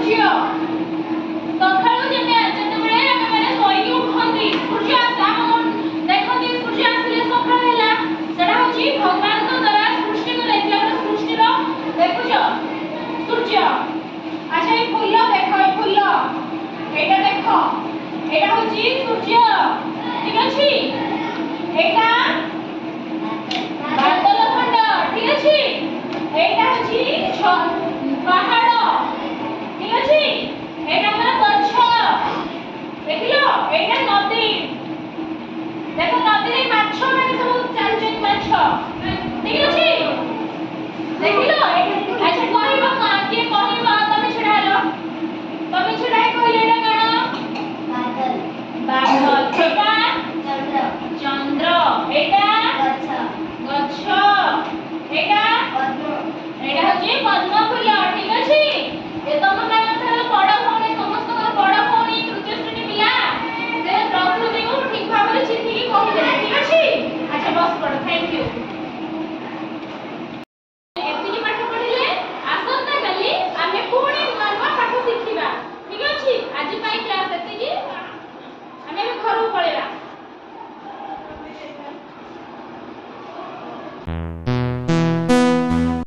ସୂର୍ଯ୍ୟ ସକାଳୁ ଯେତେବେଳେ ଆମେମାନେ ଶୋଇକି ଉଠନ୍ତି ସୂର୍ଯ୍ୟ ଆସେ ଆମ ଦେଖନ୍ତି ସୂର୍ଯ୍ୟ ଆସିଲେ ସକାଳ ହେଲା ସେଟା ହଉଛି ଭଗବାନଙ୍କ ଦ୍ୱାରା ସୃଷ୍ଟି କରାଯାଇଥିଲା ଗୋଟେ ସୃଷ୍ଟିର ଦେଖୁଛ ସୂର୍ଯ୍ୟ। ଆଚ୍ଛା এই ফুল দেখো এই ফুল এটা দেখো এটা হচ্ছে সূর্য ঠিক আছে এটা বাদল খণ্ড ঠিক আছে এটা হচ্ছে পাহাড় ঠিক আছে এটা আমার গছ দেখিলো এটা নদী দেখো নদীরে মাছ মানে সব চালুଛନ୍ତି মাছ ঠিক আছে দেখিলো আচ্ছা କହିବ କିଏ କହିବ ତମେ ଛିଡ଼ା ହେଲ ତମେ ଛିଡ଼ା ହେଇ କହିଲେ ଏଇଟା କଣ ବାଦଲ ଏଇଟା ଚନ୍ଦ୍ର ଏଇଟା ଗଛ ଏଇଟା ଏଇଟା ହଉଛି ପଦ୍ମ ଫୁଲ ଠିକ ଅଛି ଏ ତମ ମାନଙ୍କର ବଡ ଭଉଣୀ ସମସ୍ତଙ୍କର ବଡ ଭଉଣୀ ତୃତୀୟ ଶ୍ରେଣୀ ପିଲା ସେ ପ୍ରକୃତିକୁ ଠିକ ଭାବରେ ଚିହ୍ନିକି କହିଦେଲେ ଠିକ ଅଛି ଆଚ୍ଛା ବସ ପଡ ଥ୍ୟାଙ୍କ ୟୁ।